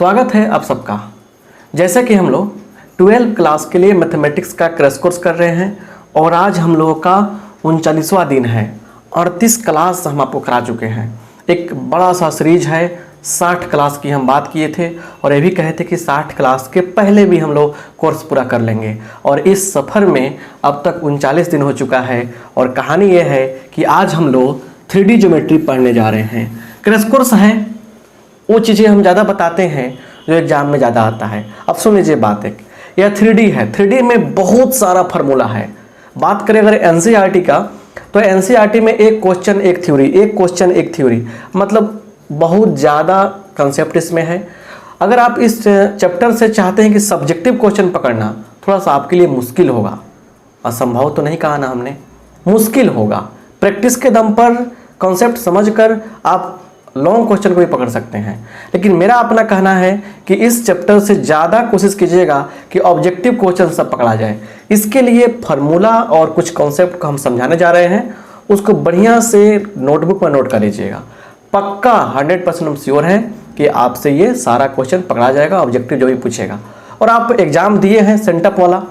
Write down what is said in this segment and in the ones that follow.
स्वागत है आप सबका। जैसे कि हम लोग 12th क्लास के लिए मैथमेटिक्स का क्रैश कोर्स कर रहे हैं और आज हम लोगों का 39वां दिन है। 38 क्लास हम आपको करा चुके हैं। एक बड़ा सा सीरीज है, 60 क्लास की हम बात किए थे और ये भी कहे थे कि 60 क्लास के पहले भी हम लोग कोर्स पूरा कर लेंगे। और इस सफ़र में अब तक 39 दिन हो चुका है और कहानी ये है कि आज हम लोग 3D ज्योमेट्री पढ़ने जा रहे हैं। क्रैश कोर्स है, वो चीज़ें हम ज़्यादा बताते हैं जो एग्जाम में ज़्यादा आता है। अब सुन लीजिए बात, एक यह 3D है। 3D में बहुत सारा फार्मूला है। बात करें अगर NCERT का, तो NCERT में एक क्वेश्चन एक थ्योरी, एक क्वेश्चन एक थ्योरी, मतलब बहुत ज़्यादा कंसेप्ट इसमें है। अगर आप इस चैप्टर से चाहते हैं कि सब्जेक्टिव क्वेश्चन पकड़ना थोड़ा सा आपके लिए मुश्किल होगा, असंभव तो नहीं कहा ना हमने, मुश्किल होगा। प्रैक्टिस के दम पर कॉन्सेप्ट समझकर आप लॉन्ग क्वेश्चन को भी पकड़ सकते हैं। लेकिन मेरा अपना कहना है कि इस चैप्टर से ज़्यादा कोशिश कीजिएगा कि ऑब्जेक्टिव क्वेश्चन सब पकड़ा जाए। इसके लिए फार्मूला और कुछ कॉन्सेप्ट को हम समझाने जा रहे हैं, उसको बढ़िया से नोटबुक में नोट कर लीजिएगा। पक्का 100% हम श्योर हैं कि आपसे ये सारा क्वेश्चन पकड़ा जाएगा, ऑब्जेक्टिव जो भी पूछेगा। और आप एग्जाम दिए हैं सेंटअप वाला,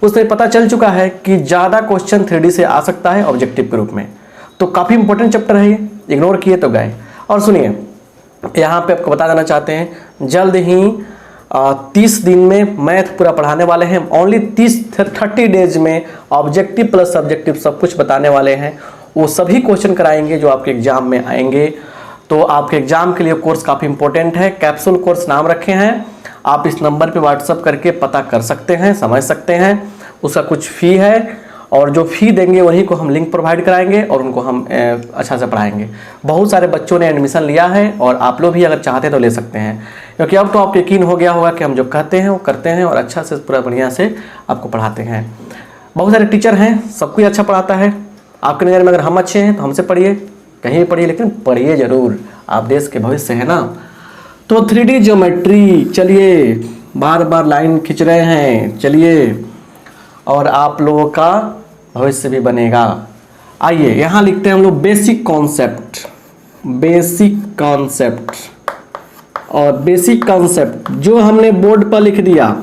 उसमें पता चल चुका है कि ज़्यादा क्वेश्चन 3D से आ सकता है ऑब्जेक्टिव के रूप में। तो काफ़ी इंपॉर्टेंट चैप्टर है ये, इग्नोर किए तो गए। और सुनिए, यहाँ पे आपको बता देना चाहते हैं, जल्द ही 30 दिन में मैथ पूरा पढ़ाने वाले हैं। ओनली 30 डेज में ऑब्जेक्टिव प्लस सब्जेक्टिव सब कुछ बताने वाले हैं। वो सभी क्वेश्चन कराएंगे जो आपके एग्जाम में आएंगे। तो आपके एग्जाम के लिए कोर्स काफ़ी इंपॉर्टेंट है। कैप्सूल कोर्स नाम रखे हैं, आप इस नंबर पे व्हाट्सअप करके पता कर सकते हैं, समझ सकते हैं। उसका कुछ फ़ी है और जो फ़ी देंगे वही को हम लिंक प्रोवाइड कराएंगे और उनको हम अच्छा से पढ़ाएंगे। बहुत सारे बच्चों ने एडमिशन लिया है और आप लोग भी अगर चाहते हैं तो ले सकते हैं, क्योंकि अब तो आपको यकीन हो गया होगा कि हम जो कहते हैं वो करते हैं और अच्छा से पूरा बढ़िया से आपको पढ़ाते हैं। बहुत सारे टीचर हैं, सब कुछ अच्छा पढ़ाता है। आपके नज़र में अगर हम अच्छे हैं तो हमसे पढ़िए, कहीं भी पढ़िए, लेकिन पढ़िए ज़रूर, आप देश के भविष्य है ना। तो 3D ज्योमेट्री, चलिए बार बार लाइन खींच रहे हैं, चलिए, और आप लोगों का भविष्य भी बनेगा। आइए यहाँ लिखते हैं हम लोग बेसिक कॉन्सेप्ट। बेसिक कॉन्सेप्ट और बेसिक कॉन्सेप्ट जो हमने बोर्ड पर लिख दिया,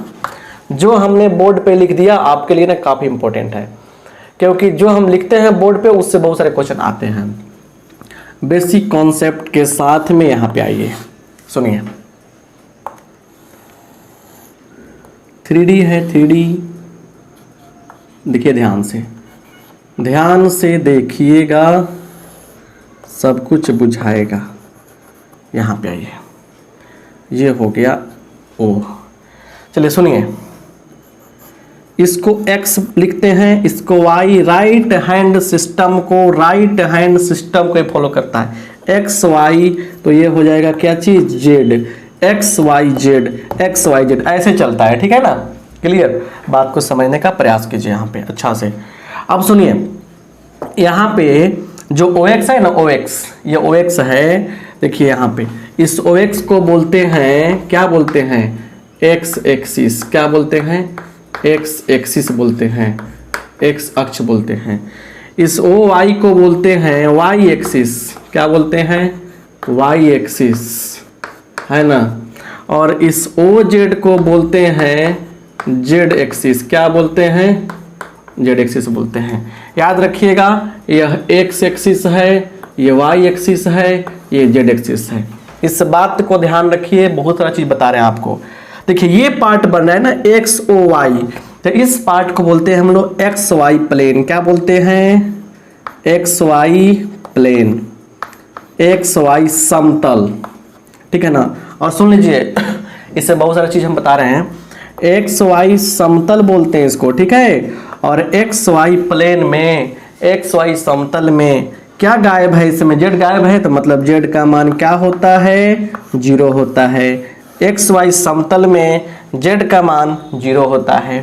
जो हमने बोर्ड पे लिख दिया आपके लिए ना काफ़ी इंपॉर्टेंट है, क्योंकि जो हम लिखते हैं बोर्ड पे उससे बहुत सारे क्वेश्चन आते हैं। बेसिक कॉन्सेप्ट के साथ में यहाँ पे आइए, सुनिए। 3D है, 3D देखिए, ध्यान से देखिएगा, सब कुछ बुझाएगा। यहाँ पे आइए, ये हो गया O। चलिए सुनिए, इसको X लिखते हैं, इसको Y, राइट हैंड सिस्टम को, राइट हैंड सिस्टम को फॉलो करता है। X Y, तो ये हो जाएगा क्या चीज़, Z, X Y Z ऐसे चलता है, ठीक है ना। क्लियर, बात को समझने का प्रयास कीजिए यहाँ पे अच्छा से। अब सुनिए, यहाँ पे जो OX है ना, OX, ये OX है। देखिए यहाँ पे इस OX को बोलते हैं, क्या बोलते हैं, X एक्सिस। क्या बोलते हैं, X एक्सिस बोलते हैं, X अक्ष बोलते हैं। इस OY को बोलते हैं Y एक्सिस। क्या बोलते हैं, Y एक्सिस, है ना। और इस OZ को बोलते हैं Z एक्सिस। क्या बोलते हैं, Z एक्सिस बोलते हैं। याद रखिएगा, यह X एक्सिस है, ये Y एक्सिस है, ये Z एक्सिस है। इस बात को ध्यान रखिए, बहुत सारा चीज़ बता रहे हैं आपको। देखिए ये पार्ट बन रहा है ना XOY, तो इस पार्ट को बोलते हैं हम लोग XY प्लेन। क्या बोलते हैं, XY प्लेन, XY समतल, ठीक है ना। और सुन लीजिए, इससे बहुत सारी चीज़ हम बता रहे हैं। XY समतल बोलते हैं इसको, ठीक है। और XY प्लेन में, XY समतल में क्या गायब है, इसमें Z गायब है, तो मतलब Z का मान क्या होता है, 0 होता है। XY समतल में Z का मान 0 होता है।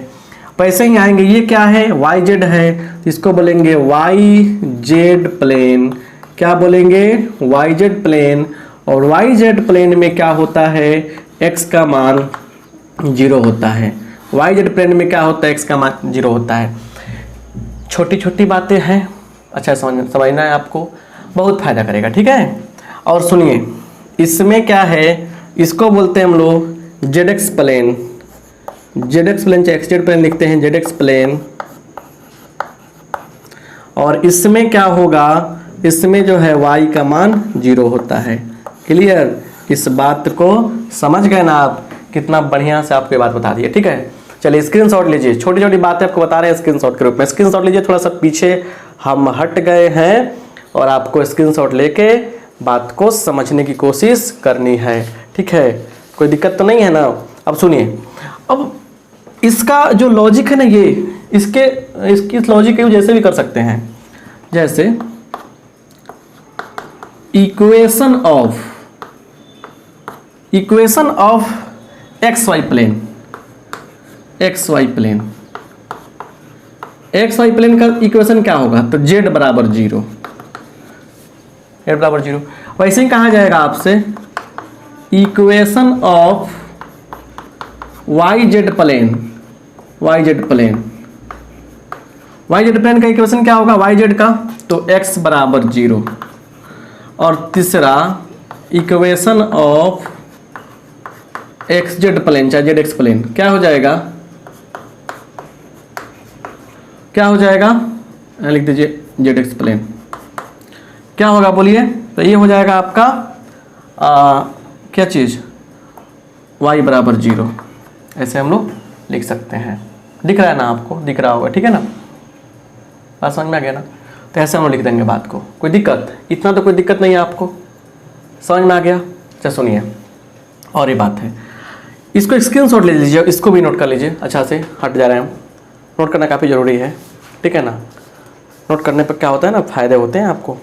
पैसे ही आएंगे, ये क्या है, YZ है, इसको बोलेंगे YZ प्लेन। क्या बोलेंगे, YZ प्लेन। और YZ प्लेन में क्या होता है, X का मान 0 होता है। YZ प्लेन में क्या होता है, X का मान 0 होता है। छोटी छोटी बातें हैं, अच्छा समझना है आपको, बहुत फायदा करेगा, ठीक है। और सुनिए, इसमें क्या है, इसको बोलते हैं हम लोग Z X plane. Z X plane चाहे एक्स जेड प्लेन लिखते हैं, जेड एक्स प्लेन। और इसमें क्या होगा, इसमें जो है वाई का मान 0 होता है। क्लियर? इस बात को समझ गए ना आप? कितना बढ़िया से आपको ये बात बता दी है। ठीक है, चलिए स्क्रीनशॉट लीजिए। छोटी छोटी बातें आपको बता रहे हैं स्क्रीनशॉट के रूप में। स्क्रीनशॉट लीजिए, थोड़ा सा पीछे हम हट गए हैं और आपको स्क्रीनशॉट लेके बात को समझने की कोशिश करनी है। ठीक है, कोई दिक्कत तो नहीं है ना? अब सुनिए, अब इसका जो लॉजिक है ना, ये इसकी लॉजिक को जैसे भी कर सकते हैं, जैसे equation of X Y plane. X Y plane का इक्वेशन क्या होगा? तो z बराबर 0। वैसे ही कहा जाएगा आपसे equation of Y Z plane का इक्वेशन क्या होगा वाई जेड का? तो x बराबर 0। और तीसरा equation of X Z plane चाहे जेड एक्स प्लेन क्या हो जाएगा? लिख दीजिए जेड एक्स प्लेन। क्या होगा बोलिए? तो ये हो जाएगा आपका क्या चीज़? y बराबर 0। ऐसे हम लोग लिख सकते हैं। दिख रहा है ना आपको? दिख रहा होगा, ठीक है ना? बात समझ में आ गया ना? तो ऐसे हम लोग लिख देंगे बात को। कोई दिक्कत? इतना तो कोई दिक्कत नहीं है आपको, समझ में आ गया? अच्छा सुनिए, और ये बात है, इसको स्क्रीनशॉट ले लीजिए, इसको भी नोट कर लीजिए। अच्छा से हट जा रहे हैं हम, नोट करना काफ़ी ज़रूरी है, ठीक है ना? नोट करने पर क्या होता है ना, फ़ायदे होते हैं आपको।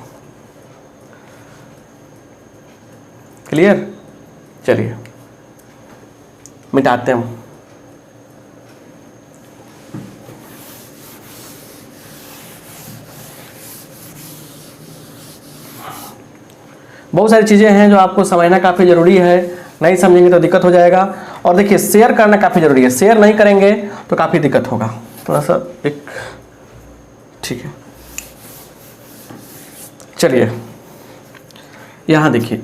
क्लियर? चलिए मिटाते हैं हम। बहुत सारी चीज़ें हैं जो आपको समझना काफ़ी ज़रूरी है, नहीं समझेंगे तो दिक्कत हो जाएगा। और देखिए शेयर करना काफ़ी ज़रूरी है, शेयर नहीं करेंगे तो काफ़ी दिक्कत होगा। थोड़ा सा एक ठीक है, चलिए यहाँ देखिए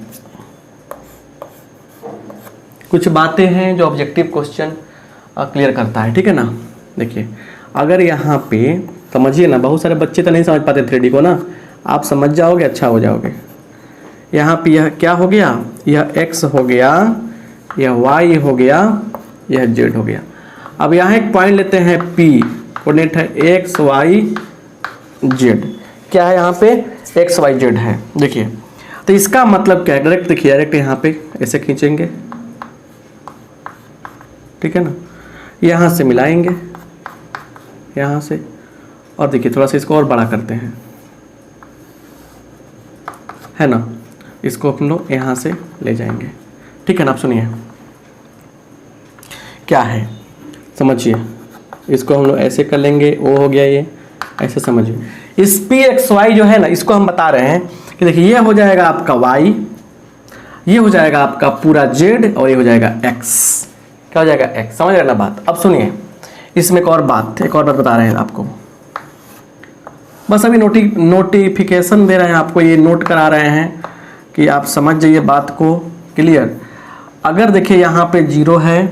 कुछ बातें हैं जो ऑब्जेक्टिव क्वेश्चन क्लियर करता है, ठीक है ना? देखिए अगर यहाँ पे समझिए ना, बहुत सारे बच्चे तो नहीं समझ पाते 3D को ना, आप समझ जाओगे अच्छा हो जाओगे। यहाँ पे यह क्या हो गया? यह x हो गया, यह y हो गया, यह z हो गया। अब यहाँ एक पॉइंट लेते हैं P, कोऑर्डिनेट है x y z। क्या है यहाँ पे? x y z है। देखिए तो इसका मतलब क्या है? डायरेक्ट देखिए, डायरेक्ट यहाँ पे ऐसे खींचेंगे, ठीक है ना? यहाँ से मिलाएंगे, यहाँ से, और देखिए थोड़ा सा इसको और बड़ा करते हैं, है ना? इसको अपन लोग यहाँ से ले जाएंगे, ठीक है ना? आप सुनिए क्या है, समझिए। इसको हम लोग ऐसे कर लेंगे, ओ हो गया ये, ऐसे समझिए। इस पी एक्स वाई जो है ना, इसको हम बता रहे हैं कि देखिए ये हो जाएगा आपका y, ये हो जाएगा आपका पूरा z, और ये हो जाएगा x। क्या हो जाएगा? x। समझ रहे ना बात? अब सुनिए, इसमें एक और बात बता रहे हैं आपको। बस अभी नोटिफिकेशन दे रहे हैं आपको, ये नोट करा रहे हैं कि आप समझ जाइए बात को। क्लियर? अगर देखिए यहाँ पे 0 है,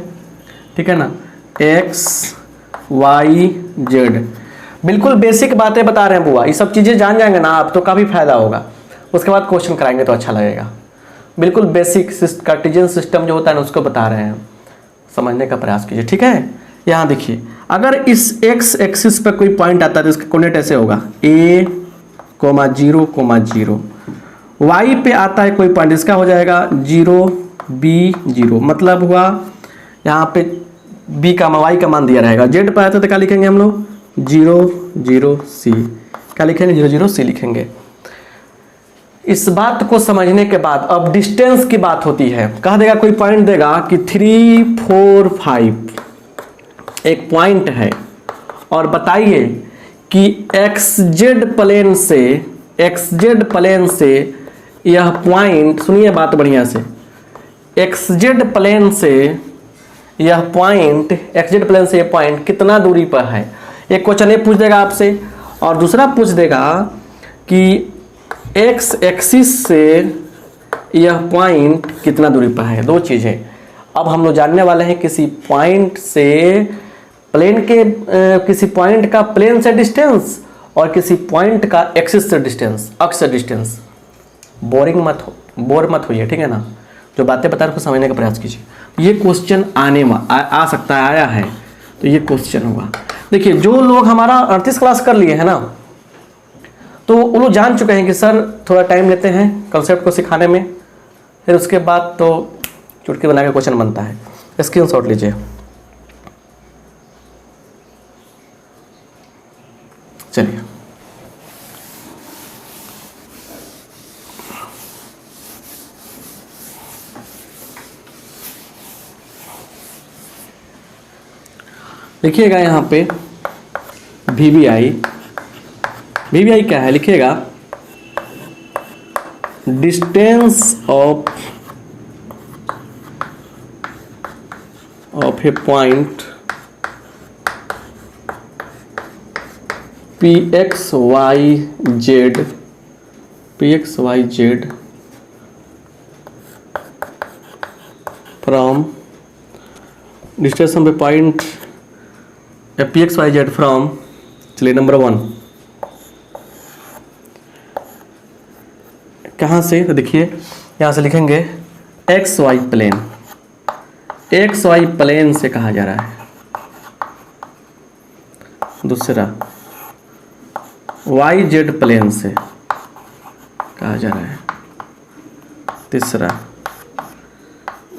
ठीक है ना? x y z, बिल्कुल बेसिक बातें बता रहे हैं बुआ। ये सब चीज़ें जान जाएंगे ना आप तो काफ़ी फायदा होगा, उसके बाद क्वेश्चन कराएंगे तो अच्छा लगेगा। बिल्कुल बेसिक कार्टेशियन सिस्टम जो होता है ना, उसको बता रहे हैं, समझने का प्रयास कीजिए, ठीक है? यहाँ देखिए अगर इस x एक्सिस पर कोई पॉइंट आता है तो इसका कोऑर्डिनेट ऐसे होगा a, 0, 0। y पे आता है कोई पॉइंट, इसका हो जाएगा 0, b, 0। मतलब हुआ यहाँ पे b का y का मान दिया रहेगा। z पे आता है तो क्या लिखेंगे हम लोग? 0, 0, c। क्या लिखेंगे? 0, 0, c लिखेंगे। इस बात को समझने के बाद अब डिस्टेंस की बात होती है। कह देगा कोई पॉइंट देगा कि 3, 4, 5 एक पॉइंट है, और बताइए कि XZ प्लेन से यह पॉइंट, सुनिए बात बढ़िया से, XZ प्लेन से यह पॉइंट कितना दूरी पर है? एक क्वेश्चन ये पूछ देगा आपसे, और दूसरा पूछ देगा कि x एक्सिस यह पॉइंट कितना दूरी पर है, दो चीज़ें। अब हम लोग जानने वाले हैं किसी पॉइंट से प्लेन के किसी पॉइंट का प्लेन से डिस्टेंस और किसी पॉइंट का एक्सिस से डिस्टेंस, अक्ष से डिस्टेंस। बोर मत होइए, ठीक है ना। जो बातें बता रहे हो समझने का प्रयास कीजिए। ये क्वेश्चन आ सकता है, आया है तो ये क्वेश्चन होगा। देखिए जो लोग हमारा 38 क्लास कर लिए हैं ना, तो वो लोग जान चुके हैं कि सर थोड़ा टाइम लेते हैं कंसेप्ट को सिखाने में, फिर उसके बाद तो चुटकी बना के क्वेश्चन बनता है। स्क्रीनशॉट लीजिए। चलिए लिखिएगा यहाँ पे VBI क्या है, लिखिएगा distance of A point PXYZ from distance of A point PXYZ from, चलिए नंबर 1 कहाँ से, तो देखिए यहाँ से लिखेंगे XY प्लेन, XY प्लेन से कहा जा रहा है। दूसरा YZ प्लेन से कहा जा रहा है। तीसरा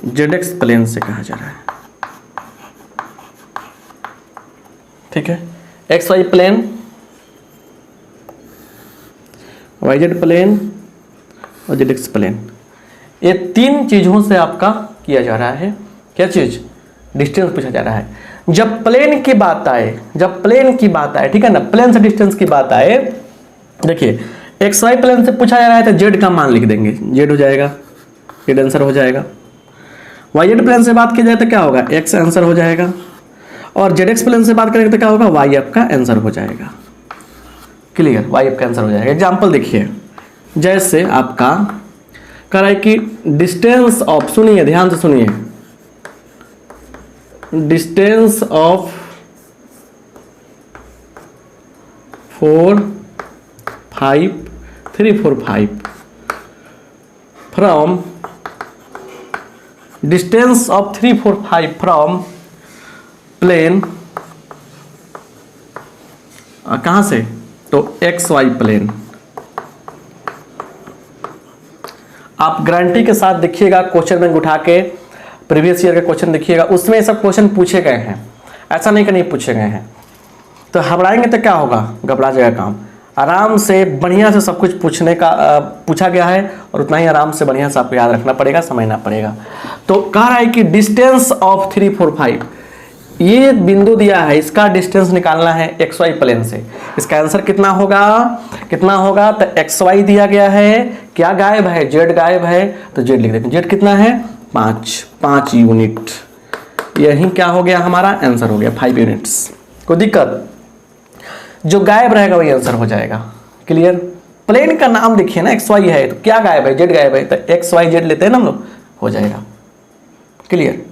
ZX प्लेन से कहा जा रहा है। ठीक है, XY प्लेन, YZ प्लेन और ZX प्लेन, ये तीन चीज़ों से आपका किया जा रहा है। क्या चीज़? डिस्टेंस पूछा जा रहा है। जब प्लेन की बात आए, ठीक है ना, प्लेन से डिस्टेंस की बात आए, देखिए XY प्लेन से पूछा जा रहा है तो Z का मान लिख देंगे, Z हो जाएगा, Z आंसर हो जाएगा। YZ प्लेन से बात की जाए तो क्या होगा, X आंसर हो जाएगा। और ZX प्लेन से बात करेंगे तो क्या होगा, Y आपका आंसर हो जाएगा। क्लियर, Y आपका आंसर हो जाएगा। एग्जाम्पल देखिए, जैसे आपका कह रहा है कि डिस्टेंस ऑफ, सुनिए ध्यान से सुनिए, distance of 4 5 3 4 5 from, distance of 3 4 5 from plane, कहां से, तो XY प्लेन। आप गारंटी के साथ देखिएगा, क्वेश्चन बैंक उठा के प्रीवियस ईयर के क्वेश्चन देखिएगा, उसमें सब क्वेश्चन पूछे गए हैं, ऐसा नहीं कि नहीं पूछे गए हैं। तो घबराएंगे तो क्या होगा, घबरा जाएगा काम। आराम से बढ़िया से सब कुछ पूछा गया है, और उतना ही आराम से बढ़िया से आपको याद रखना पड़ेगा, समझना पड़ेगा। तो कह रहा है कि डिस्टेंस ऑफ 3 4 5, ये बिंदु दिया है, इसका डिस्टेंस निकालना है XY प्लेन से। इसका आंसर कितना होगा, तो XY दिया गया है, क्या गायब है, Z गायब है, तो Z लिख देते हैं। Z कितना है, 5 यूनिट। यही क्या हो गया, हमारा आंसर हो गया 5 यूनिट्स। कोई दिक्कत, जो गायब रहेगा वही आंसर हो जाएगा। क्लियर, प्लेन का नाम देखिए ना, XY है तो क्या गायब है, Z गायब है, तो XYZ लेते हैं ना हम लोग, हो जाएगा। क्लियर।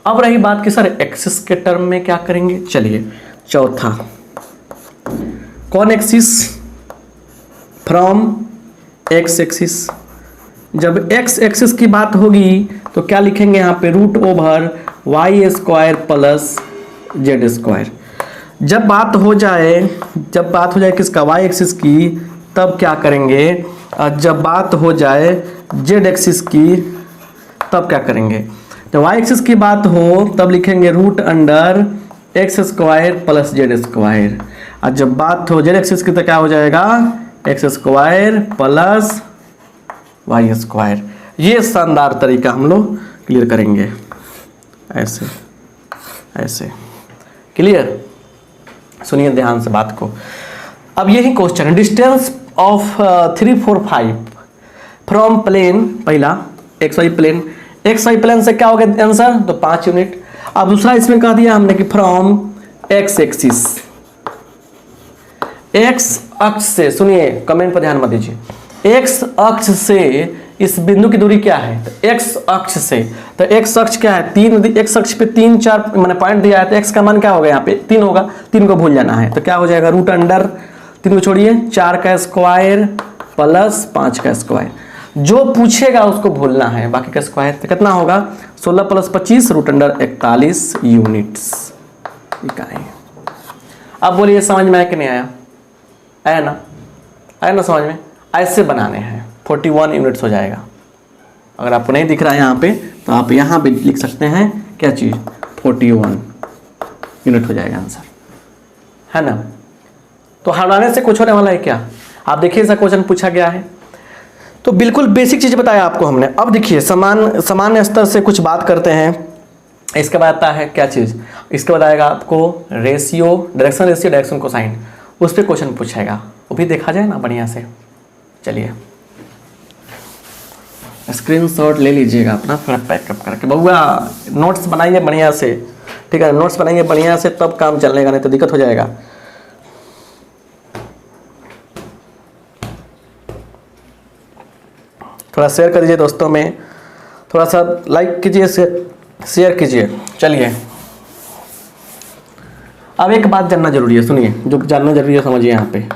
अब रही बात कि सर एक्सिस के टर्म में क्या करेंगे, चलिए चौथा, कौन एक्सिस, फ्रॉम X एक्सिस। जब X एक्सिस की बात होगी तो क्या लिखेंगे यहाँ पे, √/y² प्लस Z²। जब बात हो जाए किसका, Y एक्सिस की, तब क्या करेंगे, जब बात हो जाए Z एक्सिस की तब क्या करेंगे, तो Y एक्सिस की बात हो तब लिखेंगे √x² प्लस Z²। और जब बात हो Z एक्सिस की तो क्या हो जाएगा, x² प्लस y²। ये शानदार तरीका हम लोग क्लियर करेंगे, ऐसे। क्लियर, सुनिए ध्यान से बात को। अब यही क्वेश्चन है, डिस्टेंस ऑफ 3 4 5 फ्रॉम प्लेन, पहला XY प्लेन, XY प्लेन से क्या हो गया आंसर, तो 5 यूनिट। अब दूसरा इसमें कह दिया हमने कि फ्रॉम X एक्सिस, X अक्ष से, सुनिए कमेंट पर ध्यान मत दीजिए, X अक्ष से इस बिंदु की दूरी क्या है, तो एक्स अक्ष से, तो एक्स अक्ष क्या है 3, एक्स अक्ष पे 3 4 मैंने पॉइंट दिया है, तो एक्स का मान क्या होगा यहाँ पे 3 होगा, 3 को भूल जाना है, तो क्या हो जाएगा रूट अंडर 3 को छोड़िए 4 का स्क्वायर प्लस 5 का स्क्वायर, जो पूछेगा उसको भूलना है, बाकी का स्क्वायर, तो कितना होगा 16 प्लस 25 रूट अंडर 41 यूनिट्स इकाई। अब बोलिए समझ में आया कि नहीं आया, आया ना, आया ना समझ में, ऐसे बनाने हैं 41 यूनिट्स हो जाएगा। अगर आपको नहीं दिख रहा है यहाँ पे तो आप यहाँ पे लिख सकते हैं क्या चीज़ 41 यूनिट हो जाएगा आंसर, है ना। तो हटाने से कुछ होने वाला है क्या, आप देखिए ऐसा क्वेश्चन पूछा गया है, तो बिल्कुल बेसिक चीज़ बताया आपको हमने। अब देखिए सामान्य स्तर से कुछ बात करते हैं, इसके बाद आता है क्या चीज़, इसके बाद आएगा आपको रेशियो, डायरेक्शन कोसाइन, उस पर क्वेश्चन पूछेगा, वो भी देखा जाए ना बढ़िया से। चलिए स्क्रीनशॉट ले लीजिएगा अपना, थोड़ा पैकअप करके, बउआ नोट्स बनाइए बढ़िया से, ठीक है, नोट्स बनाइए बढ़िया से तब काम चलेगा, नहीं तो दिक्कत हो जाएगा। थोड़ा शेयर कर दीजिए दोस्तों में, थोड़ा सा लाइक कीजिए, शेयर कीजिए। चलिए अब एक बात जानना जरूरी है, सुनिए, जो जानना जरूरी है समझिए। यहाँ पे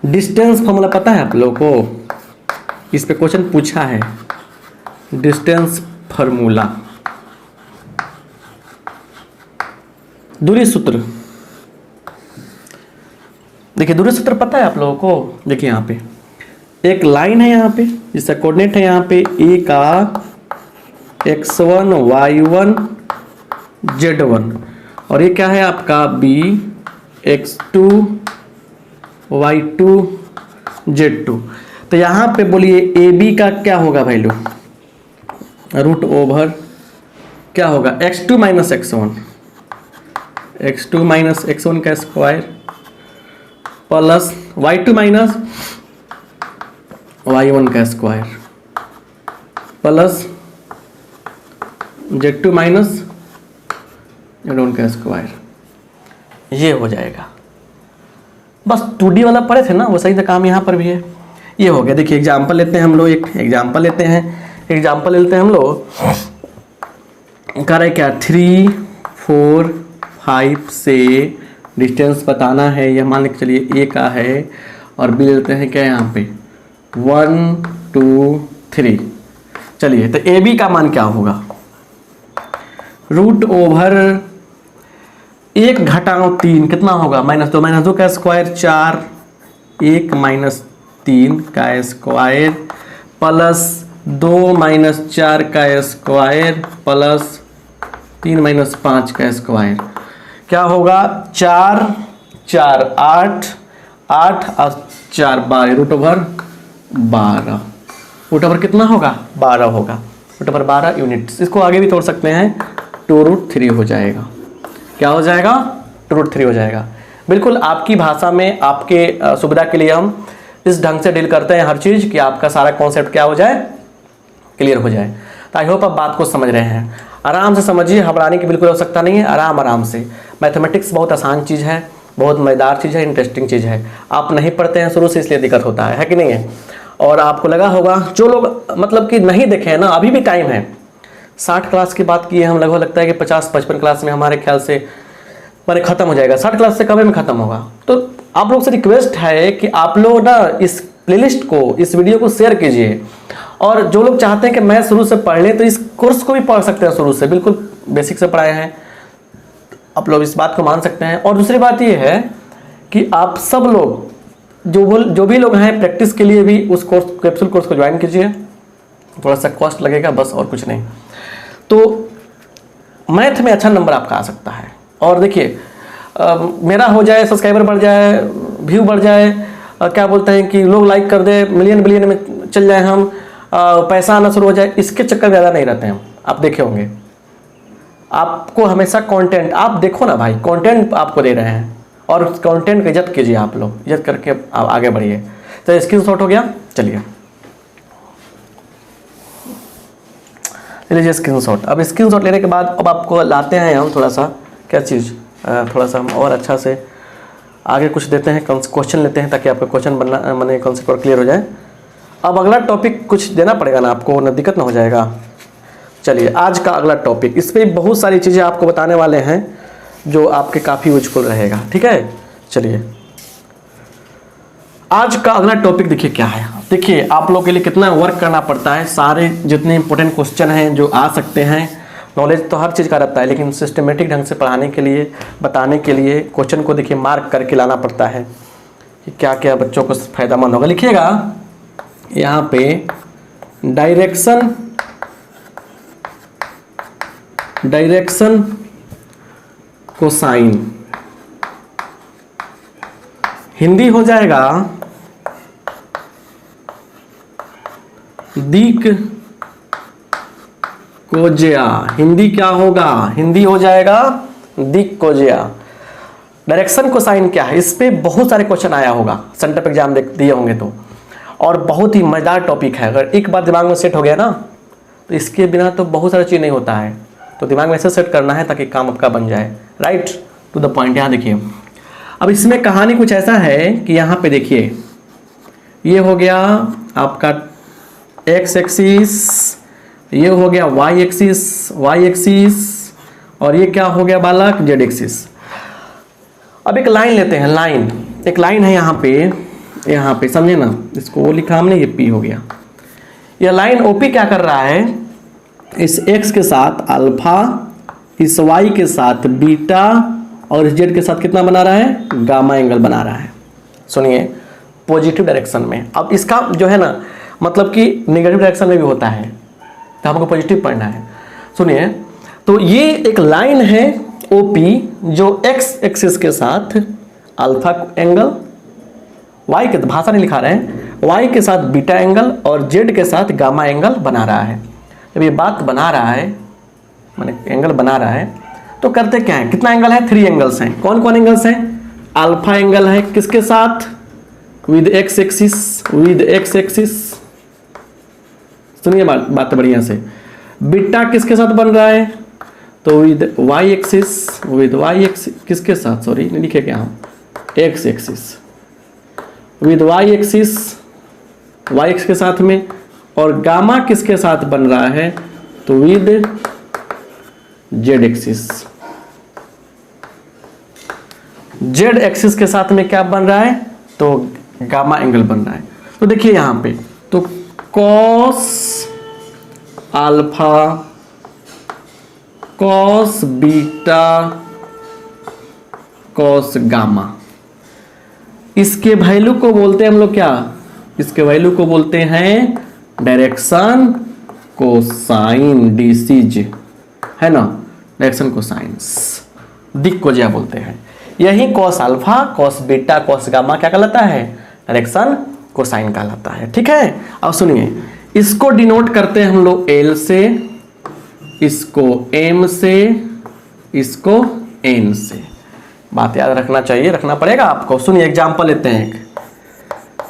डिस्टेंस फॉर्मूला पता है आप लोगों को, इस पे क्वेश्चन पूछा है, डिस्टेंस फार्मूला, दूरी सूत्र। देखिए दूरी सूत्र पता है आप लोगों को, देखिए यहाँ पे एक लाइन है, यहाँ पे जिसका कोऑर्डिनेट है यहाँ पे ए का x1 y1 z1, और ये क्या है आपका b x2 y2 z2। तो यहाँ पे बोलिए ए बी का क्या होगा वैल्यू, रूट ओवर क्या होगा x2 माइनस x1 का square plus y2 minus y1 का square plus z2 minus z1 का स्क्वायर, ये हो जाएगा। बस 2D वाला पढ़े थे ना, वो सही था, काम यहाँ पर भी है। ये हो गया। देखिए एग्जाम्पल लेते हैं हम लोग, एक एग्जाम्पल लेते हैं हम लोग, करें क्या 3 4 5 से डिस्टेंस बताना है, यह मान के चलिए ए का है, और बी लेते हैं क्या यहाँ पे 1 2 3। चलिए तो ए बी का मान क्या होगा, रूट ओवर 1 घटाओ 3 कितना होगा -2 का स्क्वायर 4, 1 माइनस 3 का स्क्वायर प्लस 2 माइनस 4 का स्क्वायर प्लस 3 माइनस 5 का स्क्वायर, क्या होगा 4 4 8 8 और 4 12, रूट ओवर 12, रूट ओवर कितना होगा 12 होगा, रूट ओवर 12 यूनिट्स। इसको आगे भी तोड़ सकते हैं, 2√3 हो जाएगा। क्या हो जाएगा 2√3 हो जाएगा। बिल्कुल आपकी भाषा में, आपके सुविधा के लिए हम इस ढंग से डील करते हैं हर चीज़, कि आपका सारा कॉन्सेप्ट क्या हो जाए, क्लियर हो जाए। तो आई होप आप बात को समझ रहे हैं, आराम से समझिए, घबराने की बिल्कुल आवश्यकता नहीं है, आराम से। मैथमेटिक्स बहुत आसान चीज़ है, बहुत मज़ेदार चीज़ है, इंटरेस्टिंग चीज़ है। आप नहीं पढ़ते हैं शुरू से, इसलिए दिक्कत होता है कि नहीं है। और आपको लगा होगा, जो लोग मतलब कि नहीं देखे हैं ना, अभी भी टाइम है। 60 क्लास की बात की है हम, लगभग लगता है कि 50-55 क्लास में हमारे ख्याल से मैंने ख़त्म हो जाएगा, 60 क्लास से कब में ख़त्म होगा। तो आप लोग से रिक्वेस्ट है कि आप लोग ना इस प्लेलिस्ट को, इस वीडियो को शेयर कीजिए, और जो लोग चाहते हैं कि मैं शुरू से पढ़ लें तो इस कोर्स को भी पढ़ सकते हैं शुरू से, बिल्कुल बेसिक से पढ़ाए हैं, आप लोग इस बात को मान सकते हैं। और दूसरी बात ये है कि आप सब लोग जो भी लोग हैं प्रैक्टिस के लिए भी उस कोर्स, कैप्सूल कोर्स को ज्वाइन कीजिए, थोड़ा सा कॉस्ट लगेगा बस, और कुछ नहीं। तो मैथ में अच्छा नंबर आपका आ सकता है। और देखिए मेरा हो जाए, सब्सक्राइबर बढ़ जाए, व्यू बढ़ जाए, क्या बोलते हैं कि लोग लाइक कर दे, मिलियन बिलियन में चल जाए हम, पैसा आना शुरू हो जाए, इसके चक्कर ज़्यादा नहीं रहते हैं। आप देखे होंगे, आपको हमेशा कंटेंट, आप देखो ना भाई, कंटेंट आपको दे रहे हैं, और कंटेंट की इज्जत कीजिए, आप लोग इज्जत करके आप आगे बढ़िए। तो स्क्रीनशॉट हो गया, चलिए लीजिए स्क्रीनशॉट। अब स्क्रीनशॉट लेने के बाद अब आपको लाते हैं हम थोड़ा सा क्या चीज़, थोड़ा सा हम और अच्छा से आगे कुछ देते हैं, क्वेश्चन लेते हैं, ताकि आपका क्वेश्चन बनना मैंने कॉन्सेप्ट और क्लियर हो जाए। अब अगला टॉपिक कुछ देना पड़ेगा ना आपको, ना दिक्कत ना हो जाएगा। चलिए आज का अगला टॉपिक, इस पर बहुत सारी चीज़ें आपको बताने वाले हैं जो आपके काफ़ी यूजफुल रहेगा, ठीक है। चलिए आज का अगला टॉपिक देखिए क्या है। देखिए आप लोग के लिए कितना वर्क करना पड़ता है, सारे जितने इंपॉर्टेंट क्वेश्चन हैं जो आ सकते हैं, नॉलेज तो हर चीज़ का रहता है, लेकिन सिस्टमेटिक ढंग से पढ़ाने के लिए, बताने के लिए क्वेश्चन को देखिए मार्क करके लाना पड़ता है कि क्या क्या बच्चों को फायदेमंद होगा। लिखिएगा यहाँ पे डायरेक्शन कोसाइन, हिंदी हो जाएगा दिक कोज्या। हिंदी क्या होगा, हिंदी हो जाएगा दिक कोज्या। डायरेक्शन कोसाइन क्या है, इस पे बहुत सारे क्वेश्चन आया होगा, सेंटर एग्जाम दिए होंगे तो, और बहुत ही मजेदार टॉपिक है। अगर एक बार दिमाग में सेट हो गया ना तो इसके बिना तो बहुत सारी चीज़ नहीं होता है, तो दिमाग में ऐसे सेट करना है ताकि काम आपका बन जाए। Right to the point. यहाँ देखिए अब इसमें कहानी कुछ ऐसा है कि यहाँ पे देखिए ये हो गया आपका एक्स एक्सिस, ये हो गया वाई एक्सिस, और ये क्या हो गया बालक, जेड एक्सिस। अब एक लाइन लेते हैं, एक लाइन है यहाँ पे समझे ना, इसको वो लिखा हमने, ये पी हो गया। यह लाइन ओपी क्या कर रहा है, इस एक्स के साथ अल्फा, इस वाई के साथ बीटा, और इस जेड के साथ कितना बना रहा है, गामा एंगल बना रहा है। सुनिए पॉजिटिव डायरेक्शन में। अब इसका जो है ना मतलब कि नेगेटिव डायरेक्शन में भी होता है, तो हमको पॉजिटिव पढ़ना है। सुनिए तो ये एक लाइन है ओपी जो एक्स एक्सिस के साथ अल्फा एंगल, वाई के भाषा नहीं लिखा रहे हैं, वाई के साथ बीटा एंगल और जेड के साथ गामा एंगल बना रहा है। जब ये बात बना रहा है, माने एंगल बना रहा है, तो करते क्या है, कितना एंगल है, 3 एंगल्स हैं। कौन कौन एंगल्स हैं, अल्फा एंगल है किसके साथ, विद एक्स एक्सिस, सुनिए बात बढ़िया से। बीटा किसके साथ बन रहा है, तो विद वाई एक्सिस, किसके साथ, सॉरी नहीं लिखे क्या हम, X axis, with Y axis, Y X के साथ में, और गामा किसके साथ बन रहा है, तो with Z axis. Z axis के साथ में क्या बन रहा है, तो गामा एंगल बन रहा है। तो देखिए यहां पे तो cos alpha, cos beta, cos gamma, इसके वैल्यू को बोलते हैं हम लोग क्या, इसके वैल्यू को बोलते हैं डायरेक्शन कोसाइन, डीसीज है ना, डायरेक्शन कोसाइंस, दिक को क्या बोलते हैं। यही cos alpha, cos beta, cos gamma क्या कहलाता है, डायरेक्शन कोसाइन कहलाता है। ठीक है, अब सुनिए इसको डिनोट करते हैं हम लोग एल से, इसको एम से, इसको एन से। बात याद रखना चाहिए, रखना पड़ेगा आपको। सुनिए एग्जांपल लेते हैं एक,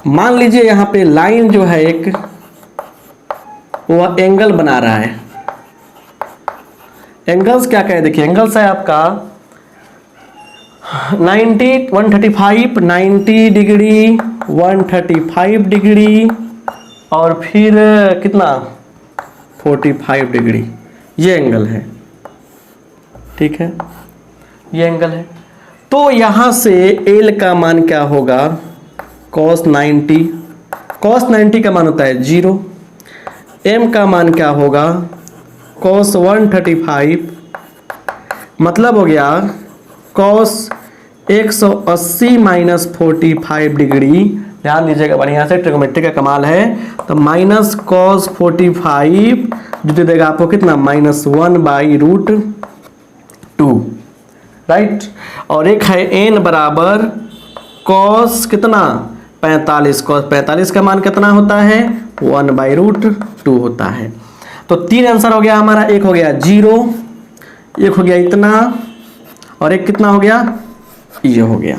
मान लीजिए यहां पे लाइन जो है एक, वह एंगल बना रहा है। एंगल्स क्या कहे, देखिए एंगल्स है आपका 90, 135, 90 डिग्री, 135 डिग्री, और फिर कितना 45 डिग्री, ये एंगल है। ठीक है, ये एंगल है। तो यहां से एल का मान क्या होगा, cos 90, cos 90 का मान होता है 0। एम का मान क्या होगा, cos 135, मतलब हो गया cos 180 माइनस 45 डिग्री। ध्यान दीजिएगा बढ़िया से, ट्रिग्नोमेट्री का कमाल है। तो माइनस cos 45 जो देगा आपको कितना, -1/√2, राइट। और एक है n बराबर cos कितना 45, cos 45 का मान कितना होता है, 1/√2 होता है। तो 3 आंसर हो गया हमारा, एक हो गया 0, एक हो गया इतना, और एक कितना हो गया, ये हो गया।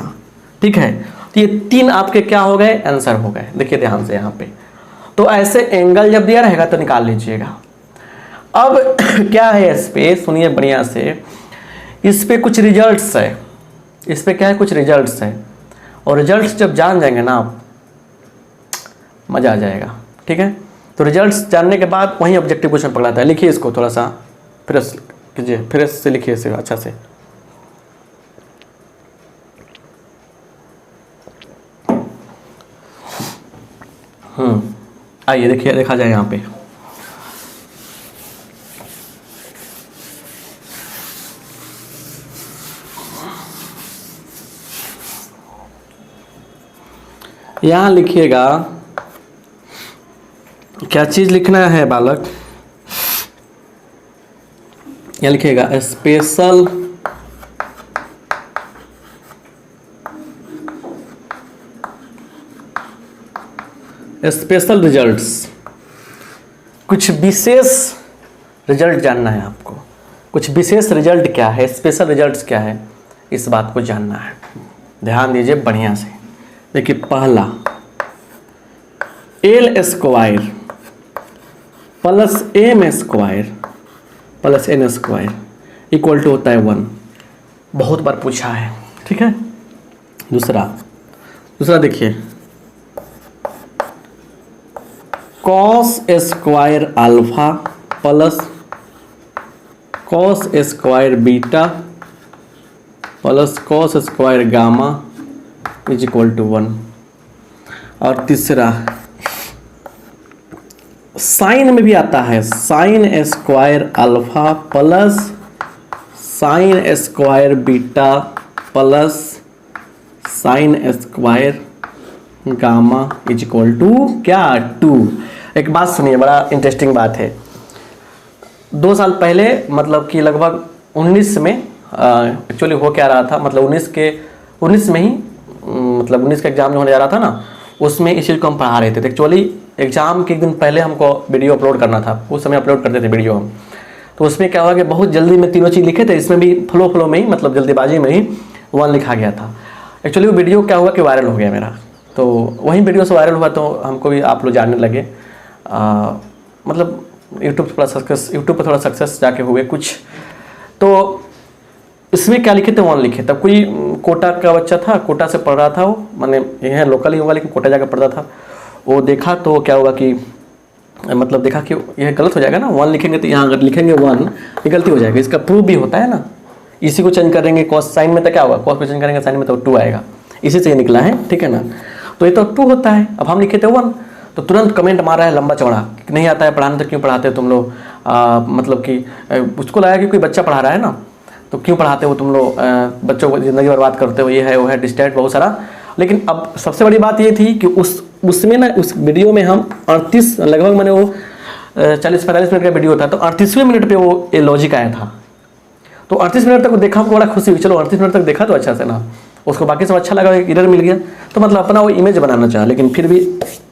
ठीक है, तो ये 3 आपके क्या हो गए, आंसर हो गए। देखिए ध्यान से यहाँ पे, तो ऐसे एंगल जब दिया रहेगा तो निकाल लीजिएगा। अब क्या है इस पे, सुनिए बढ़िया से, इस पे कुछ रिजल्ट्स है, इस पे क्या है, कुछ रिजल्ट्स है, और रिजल्ट्स जब जान जाएंगे ना आप, मजा आ जाएगा। ठीक है। तो रिजल्ट्स जानने के बाद वहीं ऑब्जेक्टिव क्वेश्चन पकड़ाता है। लिखिए इसको थोड़ा सा फ्रेश कीजिए, फ्रेश से लिखिए इसे अच्छा से। आइए देखिए, देखा जाए यहाँ पे। यहाँ लिखिएगा, क्या चीज़ लिखना है बालक? यहाँ लिखिएगा स्पेशल रिजल्ट्स। कुछ विशेष रिजल्ट जानना है आपको। कुछ विशेष रिजल्ट क्या है, स्पेशल रिजल्ट्स क्या है, इस बात को जानना है। ध्यान दीजिए बढ़िया से। देखिए पहला, L square plus M square plus N square equal to होता है 1। बहुत बार पूछा है, ठीक है। दूसरा देखिए, cos square alpha plus cos square beta plus cos square gamma is equal to 1। और तीसरा, साइन में भी आता है, sine square alpha plus sine square beta plus sine square gamma is equal to क्या? 2। एक बात सुनिए, बड़ा इंटरेस्टिंग बात है। 2 साल पहले, मतलब कि लगभग 19 में एक्चुअली हो क्या रहा था, मतलब 19 में ही, मतलब 19 का एग्जाम जो होने जा रहा था ना, उसमें इस चीज़ को हम पढ़ा रहे थे। एक्चुअली एग्जाम के एक दिन पहले हमको वीडियो अपलोड करना था, उस समय अपलोड करते थे वीडियो हम। तो उसमें क्या हुआ कि बहुत जल्दी में तीनों चीज़ लिखे थे, इसमें भी फ्लो में ही, मतलब जल्दीबाजी में ही 1 लिखा गया था। एक्चुअली वो वीडियो क्या हुआ कि वायरल हो गया मेरा, तो वहीं वीडियो से वायरल हुआ, तो हमको भी आप लोग जानने लगे। मतलब यूट्यूब पर थोड़ा सक्सेस जाके हुए कुछ। तो इसमें क्या लिखे थे? 1 लिखे। तब कोई कोटा का बच्चा था, कोटा से पढ़ रहा था वो, मैंने यह लोकल ही होगा लेकिन कोटा जाकर पढ़ रहा था। वो देखा तो क्या होगा कि, मतलब देखा कि यह गलत हो जाएगा ना, 1 लिखेंगे तो यहाँ अगर लिखेंगे 1 ये गलती हो जाएगी। इसका प्रूफ भी होता है ना, इसी को चेंज करेंगे कॉस साइन में तो क्या होगा, कॉस को चेंज करेंगे साइन में तो 2 आएगा। इसी से ये निकला है, ठीक है ना। तो ये तो 2 होता है। अब हम लिखे थे 1, तो तुरंत कमेंट मारा है लंबा चौड़ा, नहीं आता है पढ़ाने तो क्यों पढ़ाते हो तुम लोग। मतलब कि उसको लगा कि कोई बच्चा पढ़ा रहा है ना, तो क्यों पढ़ाते हो तुम लोग, बच्चों को ज़िंदगी बर्बाद करते हो, ये है वो है, डिस्ट्रैक्ट बहुत सारा। लेकिन अब सबसे बड़ी बात ये थी कि उसमें ना, उस वीडियो में हम 38 लगभग, मैंने वो 40-45 मिनट का वीडियो था, तो 38वें मिनट पे वो ये लॉजिक आया था। तो 38 मिनट तक देखा, हमको बड़ा खुशी हुई। चलो 38 मिनट तक देखा तो अच्छा से ना, उसको बाकी सब अच्छा लगा, एक एरर मिल गया, तो मतलब अपना वो इमेज बनाना चाहा, लेकिन फिर भी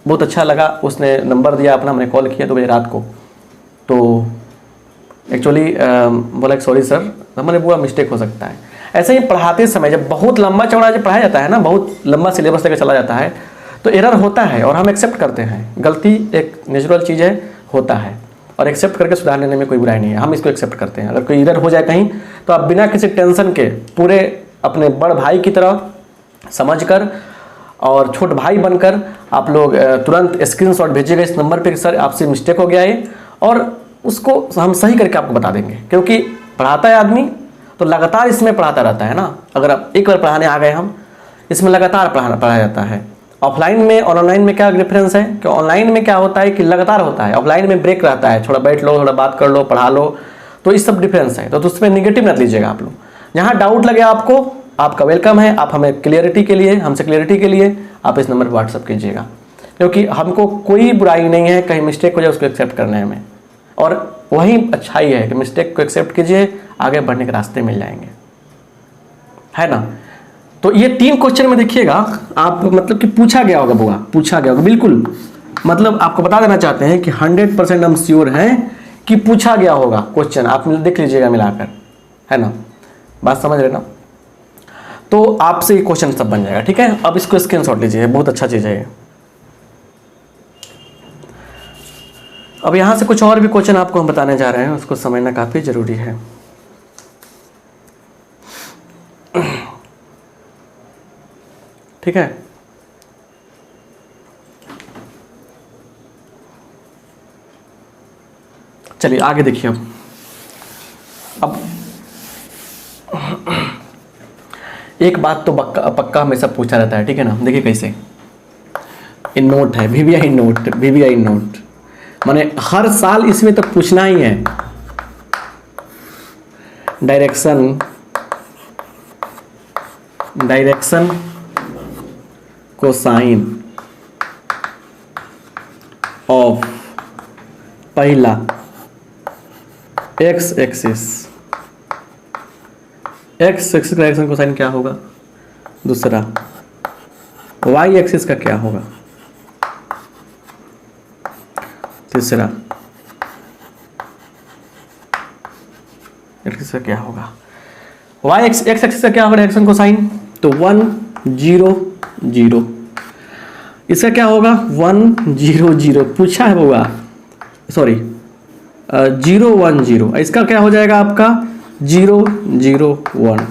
बहुत अच्छा लगा। उसने नंबर दिया अपना, मैंने कॉल किया 2 बजे रात को, तो एक्चुअली बोला कि सॉरी सर, मैंने बोला मिस्टेक हो सकता है। ऐसे ही पढ़ाते समय जब बहुत लंबा चौड़ा जब पढ़ाया जाता है ना, बहुत लंबा सिलेबस लेकर चला जाता है, तो एरर होता है और हम एक्सेप्ट करते हैं। गलती एक नेचुरल चीज़ है, होता है, और एक्सेप्ट करके सुधार लेने में कोई बुराई नहीं है, हम इसको एक्सेप्ट करते हैं। अगर कोई एरर हो जाए कहीं, तो आप बिना किसी टेंशन के पूरे अपने बड़ भाई की तरह समझकर और छोट भाई बनकर आप लोग तुरंत स्क्रीनशॉट भेजिएगा इस नंबर पे कि सर आपसे मिस्टेक हो गया है, और उसको हम सही करके आपको बता देंगे। क्योंकि पढ़ाता है आदमी तो लगातार इसमें पढ़ाता रहता है ना। अगर आप एक बार पढ़ाने आ गए हम, इसमें लगातार पढ़ाया जाता है। ऑफलाइन में और ऑनलाइन में क्या डिफरेंस है कि ऑनलाइन में क्या होता है कि लगातार होता है, ऑफलाइन में ब्रेक रहता है, थोड़ा बैठ लो, थोड़ा बात कर लो, पढ़ा लो, तो इस सब डिफरेंस है। तो उसमें निगेटिव मत लीजिएगा आप लोग। जहाँ डाउट लगे आपको, आपका वेलकम है, आप हमें क्लियरिटी के लिए, हमसे क्लियरिटी के लिए आप इस नंबर पर व्हाट्सअप कीजिएगा, क्योंकि हमको कोई बुराई नहीं है कहीं मिस्टेक हो जाए उसको एक्सेप्ट करने में, और वही अच्छाई है कि मिस्टेक को एक्सेप्ट कीजिए, आगे बढ़ने के रास्ते मिल जाएंगे, है ना। तो ये 3 क्वेश्चन में देखिएगा आप, मतलब कि पूछा गया होगा बुआ, पूछा गया होगा बिल्कुल। मतलब आपको बता देना चाहते हैं कि 100% हम श्योर हैं कि पूछा गया होगा क्वेश्चन, आप देख लीजिएगा मिलाकर, है ना। बात समझ रहे ना। तो आपसे ये क्वेश्चन सब बन जाएगा, ठीक है। अब इसको स्क्रीनशॉट लीजिए, बहुत अच्छा चीज़ है ये। अब यहाँ से कुछ और भी क्वेश्चन आपको हम बताने जा रहे हैं, उसको समझना काफ़ी ज़रूरी है। ठीक है। चलिए आगे देखिए। अब एक बात तो पक्का हमेशा पूछा रहता है, ठीक है ना, देखिए कैसे। इन नोट है, वीवीआई नोट, वीवीआई नोट माने हर साल इसमें तो पूछना ही है। डायरेक्शन कोसाइन ऑफ पहला एक्स एक्सिस डायरेक्शन कोसाइन क्या होगा, दूसरा वाई एक्सिस का क्या होगा, तीसरा एक्सिस का क्या होगा, वाई एक्स एक्सिस का क्या होगा डायरेक्शन कोसाइन, तो 1 0 0। इसका क्या होगा 1 0 0 पूछा है होगा, सॉरी 0 1 0। इसका क्या हो जाएगा आपका 0 0 1।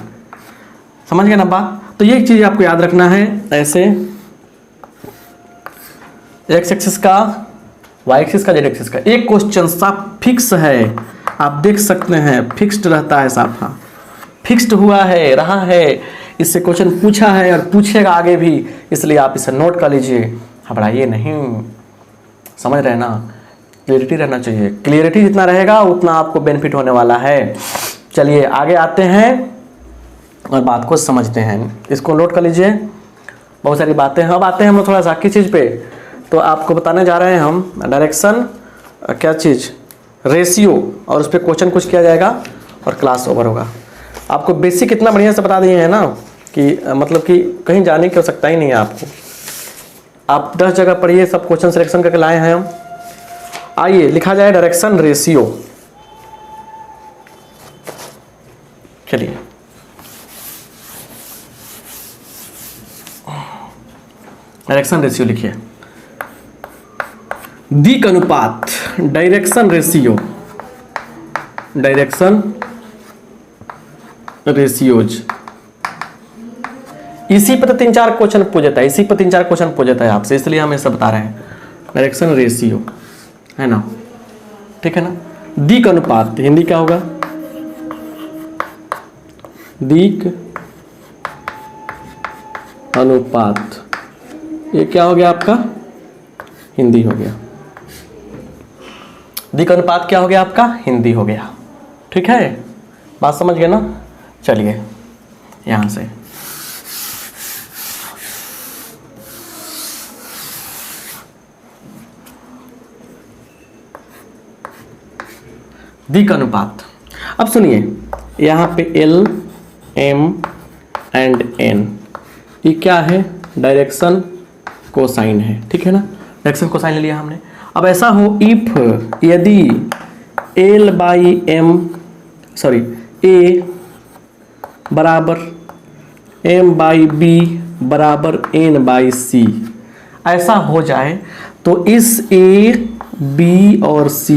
समझ गए ना बात। तो ये एक चीज आपको याद रखना है, ऐसे एक्स एक्सिस का, वाई एक्सिस का, जेड एक्सिस का। एक क्वेश्चन साफ फिक्स है, आप देख सकते हैं फिक्स्ड रहता है, साफ हाँ फिक्स्ड हुआ है, रहा है, इससे क्वेश्चन पूछा है और पूछेगा आगे भी, इसलिए आप इसे नोट कर लीजिए, घबराइए नहीं। समझ रहे ना, क्लियरिटी रहना चाहिए, क्लियरिटी जितना रहेगा उतना आपको बेनिफिट होने वाला है। चलिए आगे आते हैं और बात को समझते हैं, इसको नोट कर लीजिए, बहुत सारी बातें हैं। अब आते हैं हम लोग थोड़ा सा किस चीज़ पे, तो आपको बताने जा रहे हैं हम डायरेक्शन क्या चीज़, रेशियो, और उस पर क्वेश्चन कुछ किया जाएगा और क्लास ओवर होगा। आपको बेसिक इतना बढ़िया से बता दिए हैं ना कि मतलब कि कहीं जाने की आवश्यकता ही नहीं है आपको। आप 10 जगह पढ़िए, सब क्वेश्चन सिलेक्शन करके लाए हैं हम। आइए लिखा जाए डायरेक्शन रेशियो। चलिए डायरेक्शन रेशियो लिखिए, दिक् अनुपात, डायरेक्शन रेशियो, डायरेक्शन रेशियोज। इसी पर तो 3-4 क्वेश्चन पूछ जाता है, इसी पर 3-4 क्वेश्चन पूछ जाता है आपसे, इसलिए हम ये सब बता रहे हैं। डायरेक्शन रेशियो है ना, ठीक है ना। दिक् अनुपात हिंदी क्या होगा, दिक् अनुपात, ये क्या हो गया आपका, हिंदी हो गया। दिक् अनुपात क्या हो गया आपका, हिंदी हो गया। ठीक है, बात समझ गए ना। चलिए यहां से दिक् अनुपात। अब सुनिए, यहां पे L M एंड N, ये क्या है, डायरेक्शन कोसाइन है, ठीक है ना, डायरेक्शन कोसाइन ले लिया हमने। अब ऐसा हो इफ, यदि L by M, sorry A बराबर M बाई B बराबर N बाई C, ऐसा हो जाए तो इस A B और C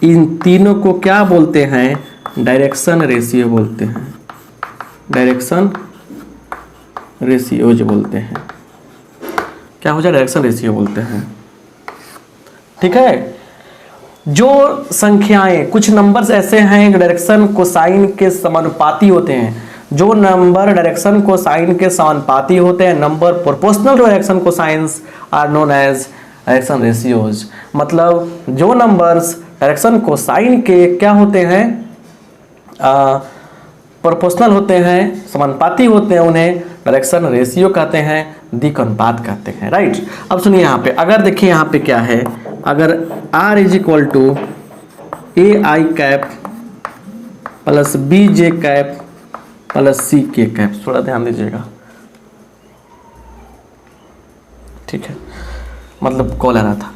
इन तीनों को क्या बोलते हैं, डायरेक्शन रेशियो बोलते हैं, डायरेक्शन रेशियोज बोलते हैं। क्या हो जाए, डायरेक्शन रेशियो बोलते हैं। ठीक है, जो संख्याएं, कुछ नंबर्स ऐसे हैं डायरेक्शन कोसाइन के समानुपाती होते हैं, जो नंबर डायरेक्शन कोसाइन के समानुपाती होते हैं, number proportional to direction cosines are known as direction ratios. मतलब जो नंबर्स डायरेक्शन कोसाइन के क्या होते हैं, प्रोपोर्शनल होते हैं, समानुपाती होते हैं, उन्हें डायरेक्शन रेशियो कहते हैं, दिक् अनुपात कहते हैं। राइट। अब सुनिए यहाँ पे, अगर देखिए यहाँ पे क्या है, अगर R is equal to a i cap plus b j cap plus c k cap, थोड़ा ध्यान दीजिएगा, ठीक है, मतलब कॉल आ रहा था।